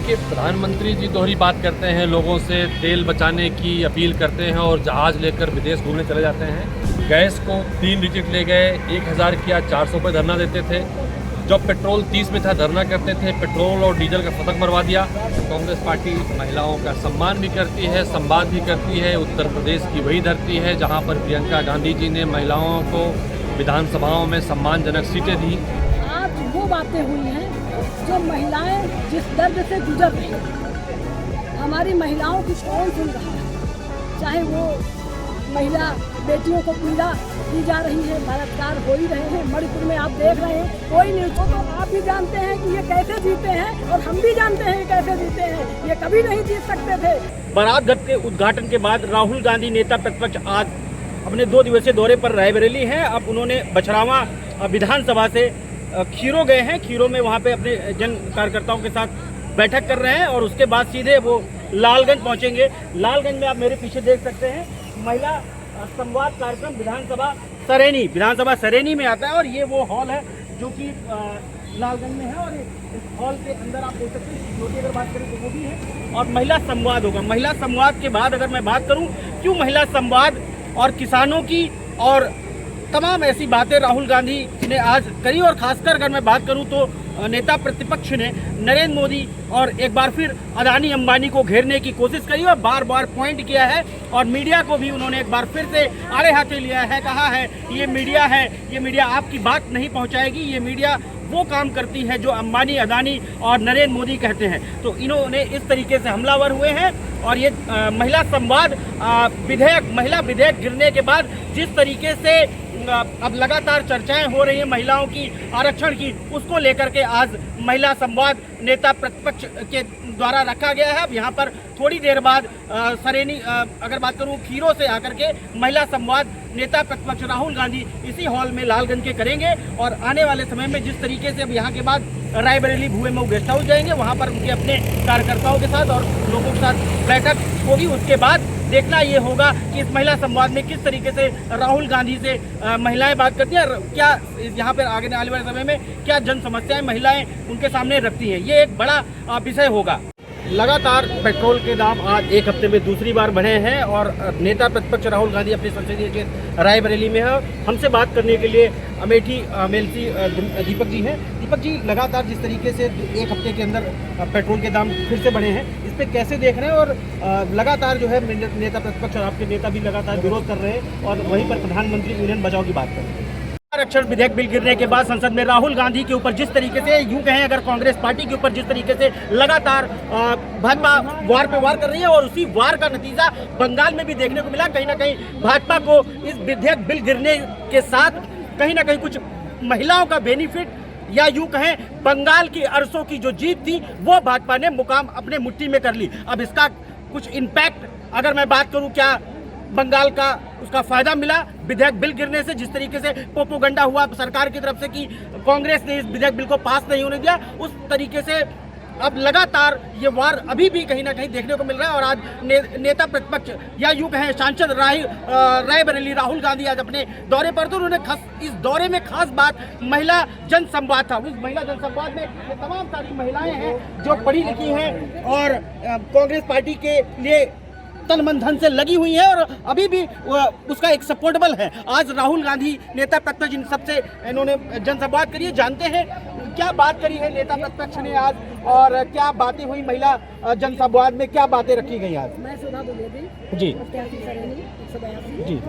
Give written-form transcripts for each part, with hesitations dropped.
देखिए, प्रधानमंत्री जी दोहरी बात करते हैं, लोगों से तेल बचाने की अपील करते हैं और जहाज़ लेकर विदेश घूमने चले जाते हैं। गैस को 3 डिजिट ले गए, 1000 किया, 400 पे धरना देते थे। जब पेट्रोल 30 में था धरना करते थे, पेट्रोल और डीजल का फतक मरवा दिया। कांग्रेस पार्टी महिलाओं का सम्मान भी करती है, संवाद भी करती है। उत्तर प्रदेश की वही धरती है जहाँ पर प्रियंका गांधी जी ने महिलाओं को विधानसभाओं में सम्मानजनक सीटें दी। आज वो बातें हुई हैं जो महिलाएं जिस दर्द से गुजर रही हैं, हमारी महिलाओं की कौन सुन रहा है। चाहे वो महिला बेटियों को पीड़ा दी जा रही है, बलात्कार हो ही रहे हैं। मणिपुर में आप देख रहे हैं, कोई न्यूज़ तो आप भी जानते हैं कि ये कैसे जीते हैं और हम भी जानते हैं कैसे जीते हैं। ये कभी नहीं जीत सकते थे। बारात घाट के उद्घाटन के बाद राहुल गांधी नेता प्रतिपक्ष आज अपने 2 दिवसीय दौरे पर रायबरेली हैं। अब उन्होंने बछरावा विधानसभा से खीरो गए हैं। खीरो में वहाँ पे अपने जन कार्यकर्ताओं के साथ बैठक कर रहे हैं और उसके बाद सीधे वो लालगंज पहुँचेंगे। लालगंज में आप मेरे पीछे देख सकते हैं, महिला संवाद कार्यक्रम विधानसभा सरेनी में आता है और ये वो हॉल है जो कि लालगंज में है। और इस हॉल के अंदर आप देख सकते हैं सिक्योरिटी अगर बात करें तो वो भी है और महिला संवाद होगा। महिला संवाद के बाद अगर मैं बात करूँ क्यों महिला संवाद और किसानों की और तमाम ऐसी बातें राहुल गांधी ने आज करी, और खासकर अगर मैं बात करूं तो नेता प्रतिपक्ष ने नरेंद्र मोदी और एक बार फिर अदानी अंबानी को घेरने की कोशिश करी और बार बार पॉइंट किया है। और मीडिया को भी उन्होंने एक बार फिर से आड़े हाथे लिया है, कहा है ये मीडिया है, ये मीडिया आपकी बात नहीं पहुंचाएगी, ये मीडिया वो काम करती है जो अंबानी, अदानी और नरेंद्र मोदी कहते हैं। तो इन्होंने इस तरीके से हमलावर हुए हैं। और ये महिला संवाद महिला विधेयक गिरने के बाद जिस तरीके से अब लगातार चर्चाएं हो रही हैं महिलाओं की आरक्षण की, उसको लेकर के आज महिला संवाद नेता प्रतिपक्ष के द्वारा रखा गया है। अब यहाँ पर थोड़ी देर बाद सरेनी अगर बात करूँ खीरो से आकर के महिला संवाद नेता प्रतिपक्ष राहुल गांधी इसी हॉल में लालगंज के करेंगे। और आने वाले समय में जिस तरीके से अब यहाँ के बाद रायबरेली भुए में गेस्ट हाउस जाएंगे, वहाँ पर उनके अपने कार्यकर्ताओं के साथ और लोगों के साथ बैठक होगी। उसके बाद देखना ये होगा कि इस महिला संवाद में किस तरीके से राहुल गांधी से महिलाएं बात करती हैं, क्या यहाँ पर आगे आने वाले समय में क्या जन समस्याएं महिलाएं उनके सामने रखती हैं, ये एक बड़ा विषय होगा। लगातार पेट्रोल के दाम आज एक हफ्ते में दूसरी बार बढ़े हैं और नेता प्रतिपक्ष राहुल गांधी अपने संसदीय क्षेत्र रायबरेली में है। हमसे बात करने के लिए अमेठी मेलसी दीपक जी हैं। दीपक जी, लगातार जिस तरीके से एक हफ्ते के अंदर पेट्रोल के दाम फिर से बढ़े हैं, इस पर कैसे देख रहे हैं? और लगातार जो है नेता प्रतिपक्ष और आपके नेता भी लगातार विरोध कर रहे हैं और वहीं पर प्रधानमंत्री यूनियन बचाओ की बात कर रहे हैं। आरक्षण विधेयक बिल गिरने के बाद संसद में राहुल गांधी के ऊपर जिस तरीके से, यूं कहें अगर कांग्रेस पार्टी के ऊपर जिस तरीके से लगातार भाजपा वार पे वार कर रही है, और उसी वार का नतीजा बंगाल में भी देखने को मिला। कहीं ना कहीं भाजपा को इस विधेयक बिल गिरने के साथ कहीं ना कहीं कुछ महिलाओं का बेनिफिट, या यूं कहें बंगाल की अरसों की जो जीत थी वो भाजपा ने मुकाम अपने मुट्ठी में कर ली। अब इसका कुछ इम्पैक्ट अगर मैं बात करूं, क्या बंगाल का उसका फायदा मिला विधेयक बिल गिरने से? जिस तरीके से प्रोपोगंडा हुआ सरकार की तरफ से कि कांग्रेस ने इस विधेयक बिल को पास नहीं होने दिया, उस तरीके से अब लगातार ये वार अभी भी कहीं ना कहीं देखने को मिल रहा है। और आज नेता प्रतिपक्ष या यूं कहें सांसद रायबरेली राहुल गांधी आज अपने दौरे पर थे। उन्होंने इस दौरे में खास बात महिला जन संवाद था। उस महिला जन संवाद में ये तमाम सारी महिलाएं हैं जो पढ़ी लिखी हैं और कांग्रेस पार्टी के लिए तन मन धन से लगी हुई है और अभी भी उसका एक सपोर्टेबल है। आज राहुल गांधी नेता प्रतिपक्ष इन सबसे इन्होंने जनसंवाद करी है। जानते हैं क्या बात करी है नेता प्रतिपक्ष ने आज और क्या बातें हुई महिला जनसंवाद में, क्या बातें रखी गई आज? मैं सुधा द्विवेदी जी जी।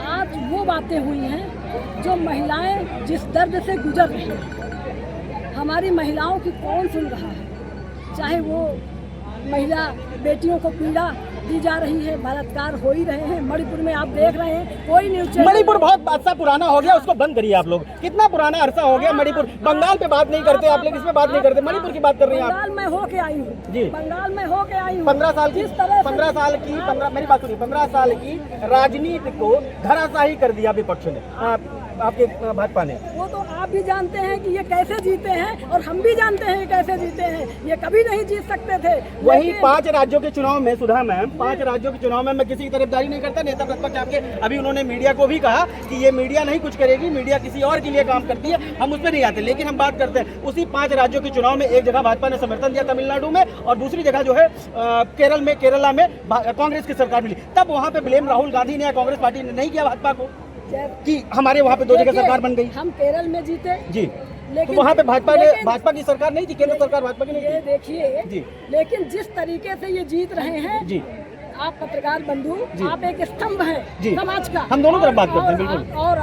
आज वो बातें हुई हैं जो महिलाएं जिस दर्द से गुजर रही हैं, हमारी महिलाओं की कौन सुन रहा है। चाहे वो महिला बेटियों को पीड़ा दी जा रही है, बलात्कार हो ही रहे हैं। मणिपुर में आप देख रहे हैं, कोई न्यूज़, मणिपुर बहुत अरसा पुराना हो गया, उसको बंद करिए आप लोग। कितना पुराना अरसा हो गया मणिपुर? बंगाल पे बात नहीं करते आप लोग, इसमें बात नहीं करते, मणिपुर की बात कर रही हैं आप। बंगाल में होके आई हूँ जी, बंगाल में होके आई हूँ। 15 साल की, 15 साल की मेरी बात सुनिए, 15 साल की राजनीति को धराशाही कर दिया विपक्ष ने, आपके भाजपा ने। वो तो आप भी जानते हैं कि ये कैसे जीते हैं और हम भी जानते हैं कैसे जीते हैं। ये कभी नहीं जीत सकते थे। वही लेकिन 5 राज्यों के चुनाव में, सुधा मैम, 5 राज्यों के चुनाव में मैं किसी की तरफदारी नहीं करता। नेता प्रतिपक्ष आपके अभी उन्होंने मीडिया को भी कहा कि ये मीडिया नहीं कुछ करेगी, मीडिया किसी और के लिए काम करती है, हम उस पर नहीं आते। लेकिन हम बात करते हैं उसी 5 राज्यों के चुनाव में। एक जगह भाजपा ने समर्थन दिया तमिलनाडु में, और दूसरी जगह जो है केरला में कांग्रेस की सरकार मिली। तब वहाँ पे ब्लेम राहुल गांधी ने या कांग्रेस पार्टी ने नहीं किया भाजपा को कि हमारे वहाँ पे 2 जगह सरकार बन गई। हम केरल में जीते जी, लेकिन तो वहाँ पे भाजपा की सरकार नहीं थी, केंद्र सरकार भाजपा की नहीं ये थी। देखिए जी। लेकिन जिस तरीके से ये जीत रहे हैं जी, आप पत्रकार बंधु, आप एक स्तंभ जी। हैं समाज का। हम दोनों तरफ बात करते हैं, बिल्कुल। और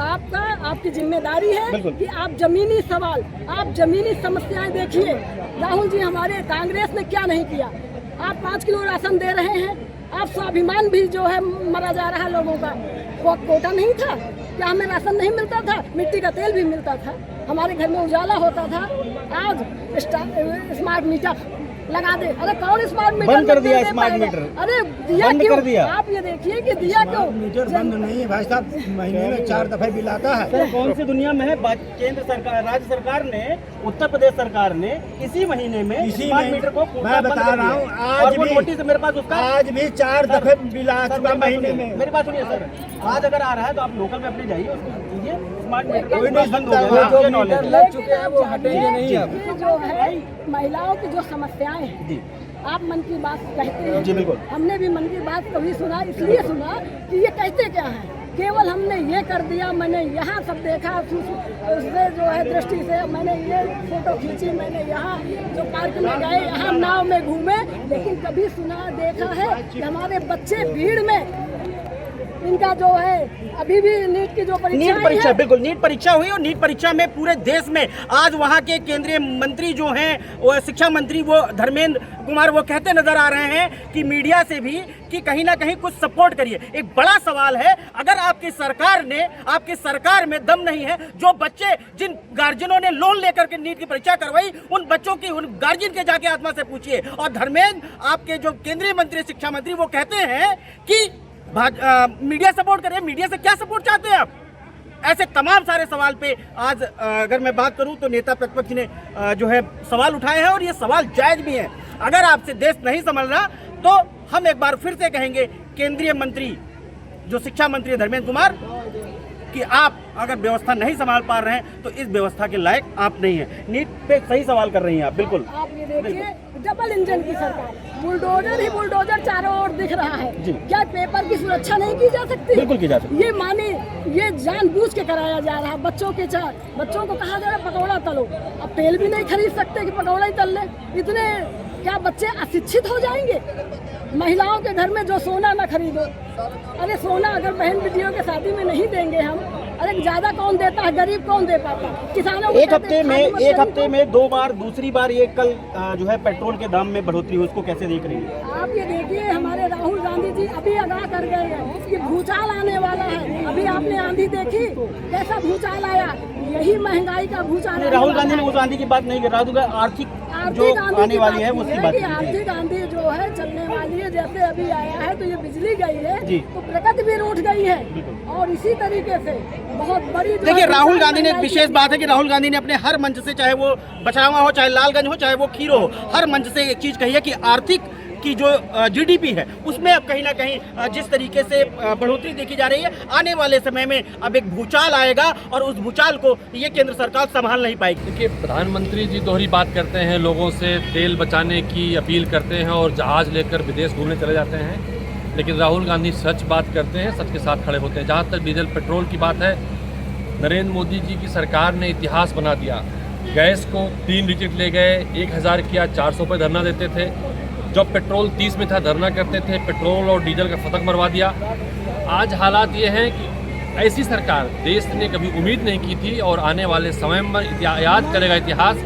आपकी जिम्मेदारी है बिल्कुल। कि आप जमीनी सवाल, आप जमीनी समस्याएं देखिए। राहुल जी, हमारे कांग्रेस ने क्या नहीं किया? आप 5 किलो राशन दे रहे हैं, आप स्वाभिमान भी जो है मरा जा रहा है लोगों का। कोटा नहीं था क्या? हमें राशन नहीं मिलता था? मिट्टी का तेल भी मिलता था, हमारे घर में उजाला होता था। आज स्मार्ट मीटर लगा दे। अरे कौन स्मार्ट मीटर बंद कर दिया? दे स्मार्ट पाएगा? मीटर अरे दिया बंद क्यों? कर दिया। आप ये देखिए कि दिया क्यों? मीटर बंद नहीं है भाई साहब, महीने में 4 दफे बिल आता है। सर, कौन सी दुनिया में है? केंद्र सरकार, राज्य सरकार ने, उत्तर प्रदेश सरकार ने इसी महीने में स्मार्ट मीटर को मैं बता रहा हूँ, आज भी नोटिस मेरे पास उसका आज भी 4 दफे बिल आ चुका महीने में। मेरी बात सुनिए सर, आज अगर आ रहा है तो आप लोकल में अपने जाइए, उसको कीजिए स्मार्ट मीटर। कोई नहीं बंद हो सकता, गया, वो मुझे जो knowledge मीटर है। लग चुके हैं वो हटेंगे नहीं अब। ये जो है महिलाओं की जो समस्याएं हैं, जी आप मन की बात कहते हैं। जी, बिल्कुल। हमने भी मन की बात कभी सुना, इसलिए सुना कि ये कहते क्या है। केवल हमने ये कर दिया, मैंने यहाँ सब देखा, उससे जो है दृष्टि से मैंने ये फोटो खींची, मैंने यहाँ जो पार्क में गए, यहाँ नाव में घूमे, लेकिन कभी सुना देखा है कि हमारे बच्चे भीड़ में इनका जो है अभी भी नीट की जो नीट परीक्षा, बिल्कुल नीट परीक्षा हुई, और नीट परीक्षा में पूरे देश में आज वहाँ के केंद्रीय मंत्री जो हैं, वो शिक्षा मंत्री वो धर्मेंद्र कुमार, वो कहते नजर आ रहे हैं कि मीडिया से भी कि कहीं ना कहीं कुछ सपोर्ट करिए। एक बड़ा सवाल है, अगर आपकी सरकार में दम नहीं है, जो बच्चे जिन गार्जियनों ने लोन लेकर के नीट की परीक्षा करवाई, उन बच्चों की, उन गार्जियन के जाके आत्मा से पूछिए। और धर्मेंद्र, आपके जो केंद्रीय मंत्री शिक्षा मंत्री, वो कहते हैं कि मीडिया सपोर्ट करे। मीडिया से क्या सपोर्ट चाहते हैं आप? ऐसे तमाम सारे सवाल पे आज अगर मैं बात करूं तो नेता प्रतिपक्ष ने जो है सवाल उठाए हैं, और ये सवाल जायज भी हैं। अगर आपसे देश नहीं संभल रहा तो हम एक बार फिर से कहेंगे केंद्रीय मंत्री जो शिक्षा मंत्री धर्मेंद्र कुमार कि आप अगर व्यवस्था नहीं संभाल पा रहे हैं तो इस व्यवस्था के लायक आप नहीं हैं। नीट पे सही सवाल कर रही हैं आप, बिल्कुल। आप ये देखिए, डबल इंजन की सरकार, बुलडोजर ही बुलडोजर चारों ओर दिख रहा है। जी। क्या पेपर की सुरक्षा नहीं की जा सकती? बिल्कुल की जा सकती। ये माने ये जानबूझ के कराया जा रहा है। बच्चों को कहा जा रहा है पकौड़ा तलो। अब तेल भी नहीं खरीद सकते कि पकौड़ा ही तल ले। इतने क्या बच्चे अशिक्षित हो जाएंगे? महिलाओं के घर में जो सोना ना खरीदो। अरे सोना अगर बहन बेटियों के शादी में नहीं देंगे हम, अरे ज्यादा कौन देता है? गरीब कौन दे पाता? किसानों को एक हफ्ते में 2 बार, दूसरी बार ये कल जो है पेट्रोल के दाम में बढ़ोतरी हुई, उसको कैसे देख रही है आप? ये देखिए, हमारे राहुल गांधी जी अभी आगाह कर गए हैं कि भूचाल आने वाला है। अभी आपने आंधी देखी, कैसा भूचाल आया? यही महंगाई का भूचाल। राहुल गांधी ने उस आंधी की बात नहीं की, राहुल गांधी आर्थिक जो आने वाली है उसकी बात की। आर्थिक आंधी जो है चलने वाली है, जैसे अभी आया है तो ये बिजली गई है जी। तो प्रगति भी रूठ गई है। और इसी तरीके से बहुत बड़ी देखिए, राहुल गांधी ने एक विशेष बात है कि राहुल गांधी ने अपने हर मंच से, चाहे वो बछरावा हो, चाहे लालगंज हो, चाहे वो खीरो हो, हर मंच से एक चीज कही है कि आर्थिक की जो जीडीपी है उसमें अब कहीं ना कहीं जिस तरीके से बढ़ोतरी देखी जा रही है, आने वाले समय में अब एक भूचाल आएगा और उस भूचाल को ये केंद्र सरकार संभाल नहीं पाएगी। देखिए, प्रधानमंत्री जी दोहरी बात करते हैं, लोगों से तेल बचाने की अपील करते हैं और जहाज़ लेकर विदेश घूमने चले जाते हैं, लेकिन राहुल गांधी सच बात करते हैं, सच के साथ खड़े होते हैं। जहाँ तक डीजल पेट्रोल की बात है, नरेंद्र मोदी जी की सरकार ने इतिहास बना दिया। गैस को 3 डिजिट ले गए, 1000 किया, 400 पे धरना देते थे। जब पेट्रोल 30 में था धरना करते थे, पेट्रोल और डीजल का फतक मरवा दिया। आज हालात ये हैं कि ऐसी सरकार देश ने कभी उम्मीद नहीं की थी, और आने वाले समय में याद करेगा इतिहास,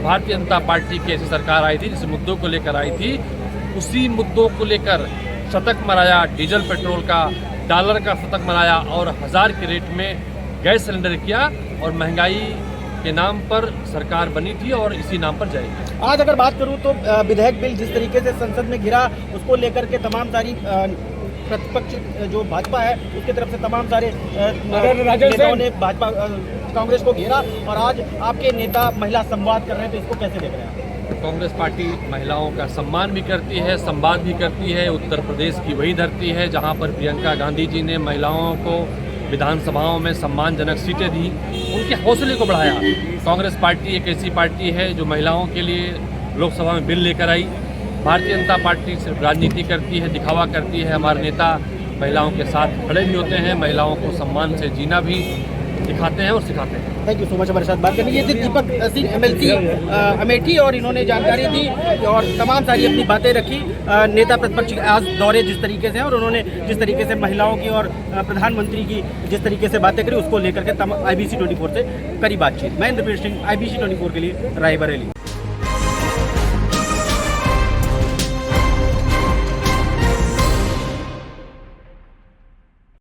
भारतीय जनता पार्टी की ऐसी सरकार आई थी जिस मुद्दों को लेकर आई थी, उसी मुद्दों को लेकर शतक मराया डीजल पेट्रोल का, डॉलर का फतक मराया और 1000 के रेट में गैस सिलेंडर किया, और महंगाई के नाम पर सरकार बनी थी और इसी नाम पर जाएगी। आज अगर बात करूं तो विधेयक बिल जिस तरीके से संसद में गिरा, उसको लेकर के तमाम सारी प्रतिपक्ष जो भाजपा है उसकी तरफ से तमाम सारे नेताओं ने भाजपा कांग्रेस को घेरा और आज आपके नेता महिला संवाद कर रहे हैं, तो इसको कैसे देख रहे हैं आप? कांग्रेस पार्टी महिलाओं का सम्मान भी करती है, संवाद भी करती है। उत्तर प्रदेश की वही धरती है जहां पर प्रियंका गांधी जी ने महिलाओं को विधानसभाओं में सम्मानजनक सीटें दी, उनके हौसले को बढ़ाया। कांग्रेस पार्टी एक ऐसी पार्टी है जो महिलाओं के लिए लोकसभा में बिल लेकर आई। भारतीय जनता पार्टी सिर्फ राजनीति करती है, दिखावा करती है। हमारे नेता महिलाओं के साथ खड़े भी होते हैं, महिलाओं को सम्मान से जीना भी दिखाते हैं और सिखाते हैं। थैंक यू सो मच हमारे साथ बात करने। ये थे दीपक सिंह MLC अमेठी, और इन्होंने जानकारी दी और तमाम सारी अपनी बातें रखी। नेता प्रतिपक्ष आज दौरे जिस तरीके से हैं और उन्होंने जिस तरीके से महिलाओं की और प्रधानमंत्री की जिस तरीके से बातें करी उसको लेकर के IBC 24 से करी बातचीत। मैं इंद्रप्रीत सिंह, IBC 24 के लिए रायबरेली।